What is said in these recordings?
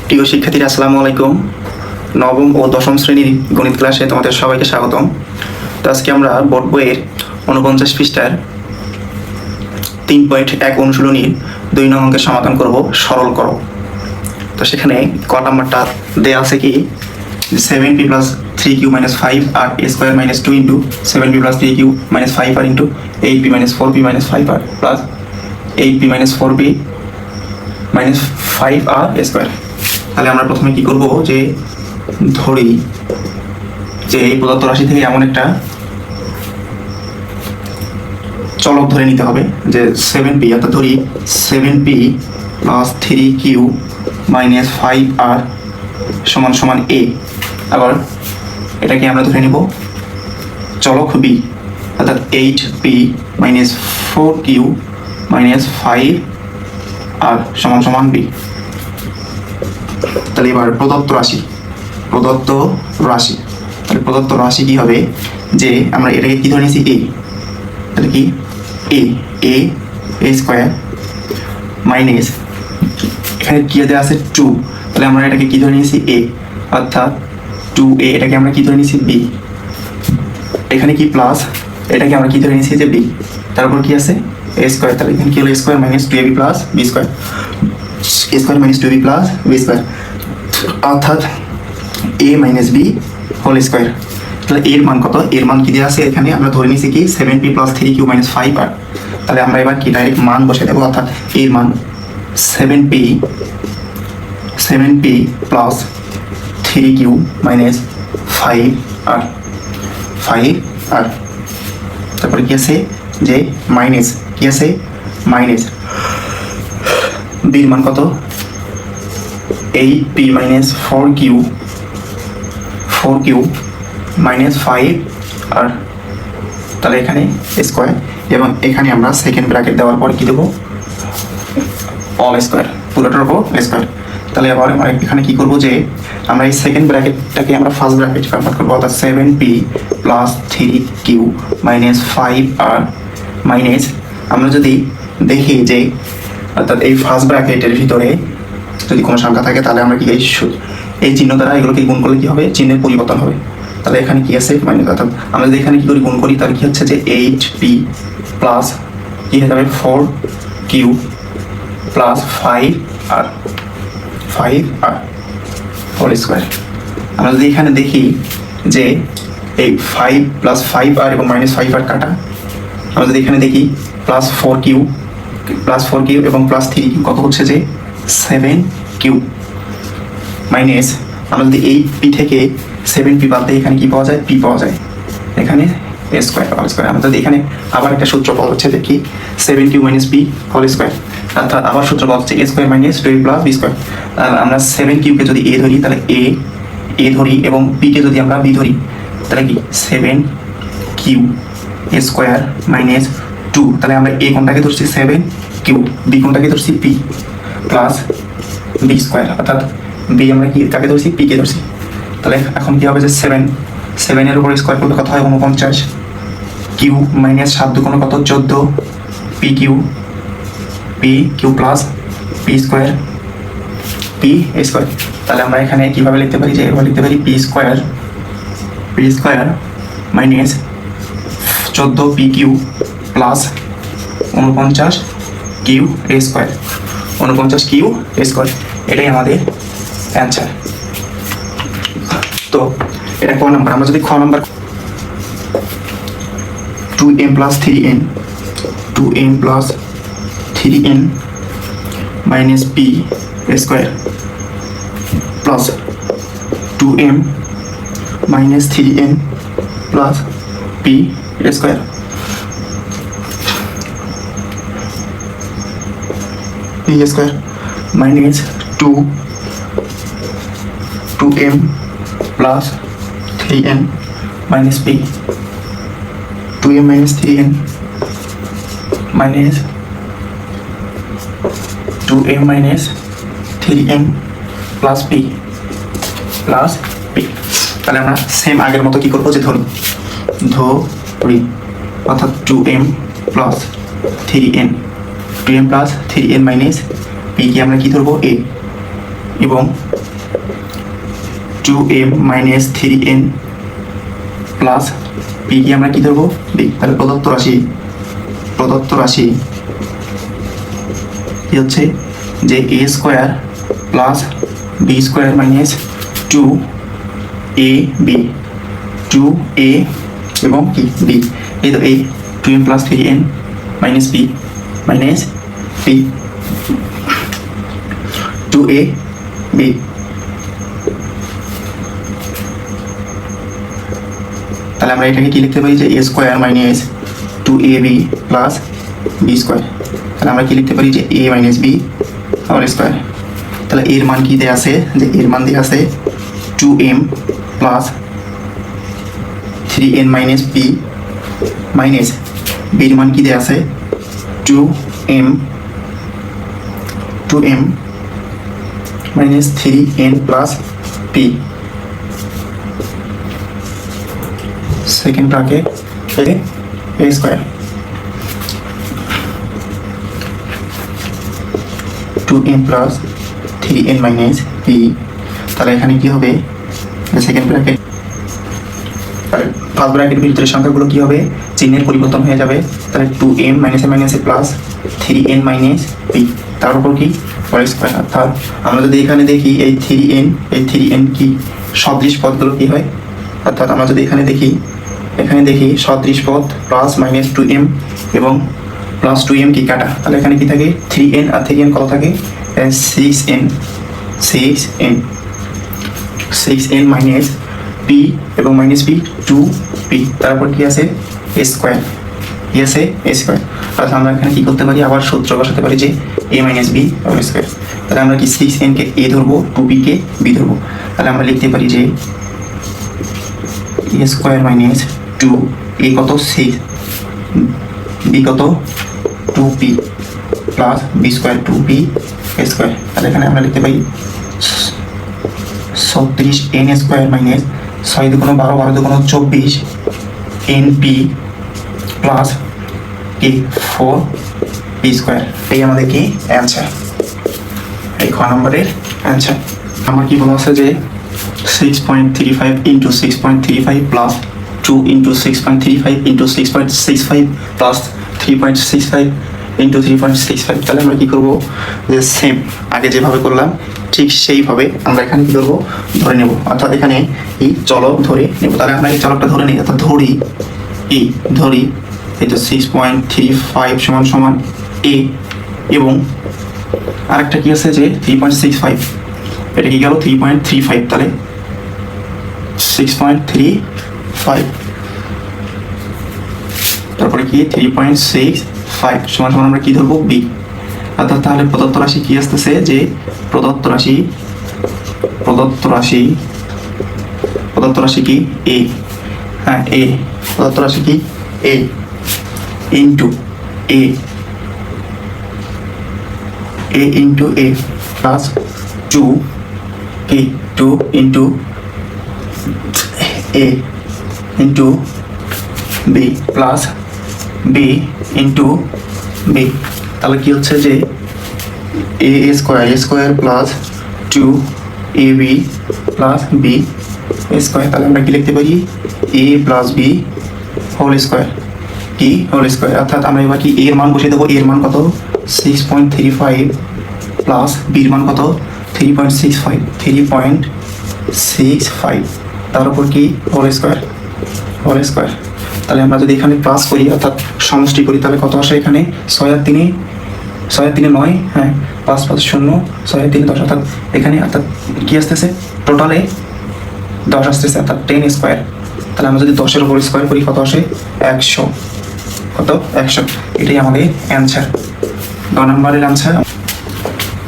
প্রিয় শিক্ষার্থীরা, আসসালামু আলাইকুম। নবম ও দশম শ্রেণীর গণিত ক্লাসে তোমাদের সবাইকে স্বাগতম। তো আজকে আমরা বোর্ড বইয়ের 49 পৃষ্ঠার 3.1 অনুশীলনীর 2 নং অঙ্কের সমাধান করব, সরল করো। তো সেখানে ক নাম্বারটা দেয়া আছে কি 7p plus 3q minus 5 r a square minus 2 into 7p plus 3q minus 5r into 8p minus 4p minus 5r plus 8p minus 4p minus 5r square। তাহলে আমরা প্রথমে কি করব, যে ধরি যে এই প্রদত্ত রাশি থেকে এমন একটা চলক ধরে নিতে হবে যে 7p, অর্থাৎ ধরি 7p plus 3q minus 5r সমান সমান a। আবার এটাকে আমরা ধরে নিব চলক b, অর্থাৎ 8p minus 4q minus 5r সমান সমান b। তাহলে এবার প্রদত্ত রাশি তাহলে প্রদত্ত রাশি কি হবে, যে আমরা এটাকে কি ধরে নিয়েছি a, তাহলে কি a স্কোয়ার মাইনাস এখানে কি দেওয়া আছে 2, তাহলে আমরা এটাকে কি ধরে নিয়েছি a, অর্থাৎ 2a, এটাকে আমরা কি ধরে নিয়েছি b, এখানে কি প্লাস এটাকে আমরা কি ধরে নিয়েছি যে b, তারপর কি আছে a স্কোয়ার, তাহলে এখানে কি হলো a square minus 2ab plus b square, a square minus 2ab plus b square, অর্থাৎ a minus b whole square. তাহলে এর মান কত, এর মান কি দেওয়া আছে এখানে আমরা ধরে নিয়েছি কি 7p plus 3q minus 5r। তাহলে আমরা এবার কি ডাইরেক্ট মান বসে দেবো, অর্থাৎ এর মান 7p plus 3q minus 5r। তারপরে কি আছে যে মাইনাস, কি আছে মাইনাস বির মান কত 8p minus 4q minus 5r, তাহলে এখানে স্কোয়ার, এবং এখানে আমরা সেকেন্ড ব্র্যাকেট দেওয়ার পর কি দেবো অল স্কোয়ার, পুরোটার উপর স্কোয়ার। তাহলে আবার আমরা এখানে কি করবো, যে আমরা এই সেকেন্ড ব্র্যাকেটটাকে আমরা ফার্স্ট ব্র্যাকেট কনভার্ট করবো, অর্থাৎ 7p plus 3q minus 5r minus, আমরা যদি দেখি যে অর্থাৎ এই ফার্স্ট ব্র্যাকেটের ভিতরে যদি কোনো সংখ্যা থাকে তাহলে আমরা কি এই চিহ্ন দ্বারা এগুলোকে গুণ করলে কি হবে, চিহ্নের পরিবর্তন হবে। তাহলে এখানে কি আছে মাইনাস, অর্থাৎ আমরা যদি এখানে কি করি গুণ করি, তাহলে কি হচ্ছে যে 8p প্লাস কি হয়ে যাবে 4q plus 5r whole square. আমরা যদি এখানে দেখি যে এই 5 প্লাস 5r এবং মাইনাস 5r কাটা, আমরা যদি এখানে দেখি প্লাস 4q এবং প্লাস 3q কত হচ্ছে যে 7q মাইনাস, আমরা যদি এই p থেকে 7p বাদ দিই, এখানে কি পাওয়া যায় p পাওয়া যায়, এখানে a স্কোয়ার হোল স্কোয়ার। আমরা যদি এখানে আবার একটা সূত্র পাওয়া হচ্ছে যে কি 7q minus p whole square, অর্থাৎ আবার সূত্র পাওয়া হচ্ছে a square minus 2ab plus b square. আমরা 7q কে যদি a ধরি তাহলে a ধরি, এবং p কে যদি আমরা b ধরি তাহলে কি 7q a স্কোয়ার মাইনাস 2, তাহলে আমরা a কোনটাকে ধরছি 7q, b কোনটাকে ধরছি p প্লাস b স্কোয়ার, অর্থাৎ b আমরা কি কাকে ধরছি p কে ধরছি। তাহলে এখন কি হবে যে 7 এর উপর স্কোয়ার করলে কত হয় 49, q মাইনাস 7 দুগুণ কত 14, p প্লাস p স্কোয়ার তাহলে আমরা এখানে কিভাবে লিখতে পারি, যে এভাবে লিখতে পারি p square minus 14pq plus 49q a square, 49q a square, এটাই আমাদের অ্যান্সার। তো এটা ক নাম্বার, আমরা যদি খ number 2m plus 3n minus p square plus 2m minus 3n plus p square minus 2m plus 3n minus p, 2m minus 3n minus 2m minus 3n plus p তাহলে আমরা same আগের মতো কি করবো, যে ধরি অর্থাৎ 2m plus 3n 2m plus 3n minus p কে আমরা কি ধরবো a, এবং 2m minus 3n plus B কি আমরা কি ধরবো বি। তাহলে প্রদত্ত রাশি কি হচ্ছে যে a square plus B square minus 2ab 2a এবং কি বি। এই তো a 2m plus 3n minus B 2a b। তাহলে আমরা এটাকে কি লিখতে পারি যে a square minus 2ab plus B square. তাহলে আমরা কি লিখতে পারি যে a minus B whole square. তাহলে এর মান কি দেওয়া আছে যে এর মান দেওয়া আছে 2m plus 3n minus B minus বির মান কি দেওয়া আছে 2m minus 3n plus p। Second bracket a square 2m plus 3n minus p। তাহলে এখানে কি হবে সেকেন্ড ব্র্যাকেট ফার্স্ট ব্র্যাকেটের ভিতরে সংখ্যাগুলো কি হবে চিহ্নের পরিবর্তন হয়ে যাবে। তাহলে 2m মাইনাসে প্লাস 3n মাইনাস p তার উপর কি হোল স্কোয়ার। অর্থাৎ আমরা যদি এখানে দেখি এই 3n কি সদৃশ পদগুলো কি হয়। অর্থাৎ আমরা যদি এখানে দেখি সদৃশ পদ প্লাস মাইনাস 2m এবং প্লাস 2m কি কাটা। তাহলে এখানে কি থাকে 3n আর 3n কত থাকে 6n মাইনাস p এবং মাইনাস p 2p তারপর কি আছে a স্কোয়ার অর্থাৎ আমরা এখানে কি করতে পারি আবার সূত্র বসাতে পারি যে a minus b whole square. তাহলে আমরা কি 6n কে a ধরবো 2p কে b ধরবো। তাহলে আমরা লিখতে পারি যে a স্কোয়ার মাইনাস 2 a কত 6 b কত 2p plus b square 2p square. তাহলে এখানে আমরা লিখতে পারি 36n স্কোয়ার মাইনাস 6 দুগুণ 12 12 দুগুণ 24 np প্লাস কি 4p স্কোয়ার। এই আমাদের কি অ্যান্সার, এই খ নম্বরের অ্যান্সার। আমার কি বলা আছে যে 6.35 into 6.35 plus 2 into 6.35 into 6.65 plus 3.65 into 3.65। তাহলে আমরা কি করবো যে সেম আগে যেভাবে করলাম ঠিক সেইভাবে আমরা এখানে কি করবো ধরে নেব। অর্থাৎ এখানে এই চলক ধরে নেব। তাহলে আমরা এই চলকটা ধরে নিই অর্থাৎ ধরি এই তো 6.35 সমান সমান a এবং আরেকটা কি আছে যে 3.65 এটা কি গেল 3.35 তাহলে 6.35 তারপরে কি 3.65 সমান সমান আমরা কি ধরবো b। অর্থাৎ তাহলে প্রদত্ত রাশি কি আসতেছে যে প্রদত্ত রাশি কি a হ্যাঁ a প্রদত্ত রাশি কি a into a into a plus 2 into a into b plus b into b। তাহলে কি হচ্ছে যে a square plus 2ab plus b square. তাহলে আমরা কি লিখতে পারি a plus b whole square অর্থাৎ আমরা এবার কি এর মান বসিয়ে দেবো। এর মান কত 6.35 প্লাস বির মান কত 3.65 তার উপর কি হোল স্কোয়ার। তাহলে আমরা যদি এখানে প্লাস করি অর্থাৎ সমষ্টি করি তাহলে কত আসে এখানে 6 আর 3 9 হ্যাঁ 5 5 0 6 আর 3 10 অর্থাৎ এখানে অর্থাৎ কি আসতেছে টোটালে 10 আসতেছে অর্থাৎ 10 স্কোয়ার। তাহলে আমরা যদি 10-এর উপর স্কোয়ার করি কত আসে 100 এটাই আমাদের অ্যান্সার গ নম্বরের অ্যান্সার।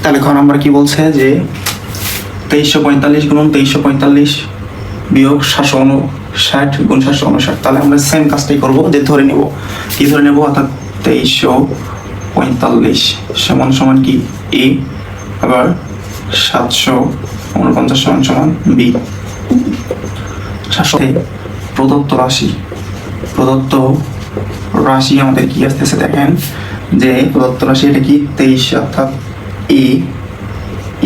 তাহলে খ নম্বর কি বলছে যে 2345 গুণ 2345 বিয়োগ 759 গুণ 759। তাহলে আমরা সেম কাজটাই করবো যে ধরে নেব অর্থাৎ 2345 সমান সমান কি a আবার 749 সমান সমান b। প্রদত্ত রাশি আমাদের কি আসতেছে দেখেন যে প্রদত্ত রাশি এটা কি 23 অর্থাৎ a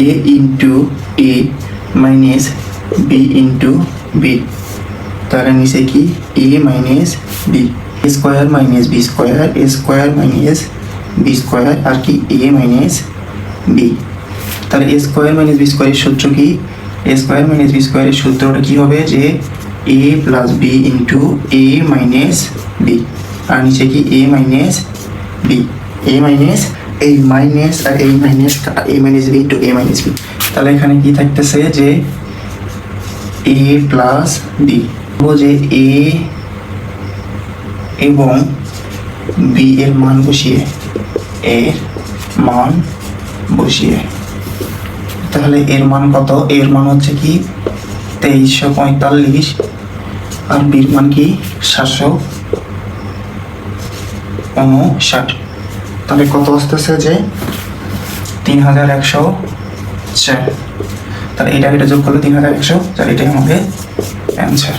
A into A minus B into B, তাহলে নিচে কি A minus B, A square minus B square, A square minus B square আর কি এ মাইনাস বি। তাহলে এ স্কোয়ার মাইনাস বি স্কোয়ারের সূত্র কি, এ স্কোয়ার মাইনাস বি স্কোয়ারের সূত্রটা কি হবে যে এ plus B into A minus B, আর নিচে কি A minus B, A minus এই মাইনাস আর এই মাইনাস কাটা এ minus B into A minus B. তাহলে এখানে কি থাকতেছে যে এ প্লাস বি, যে এ এবং বি এর মান বসিয়ে, এর মান বসিয়ে, তাহলে এর মান কত, এর মান হচ্ছে কি 2345 আর বির মান কি 759, তাহলে কত আসতেছে যে 3104, তাহলে এটা যোগ করলে 3104, এটাই আমাদের অ্যান্সার।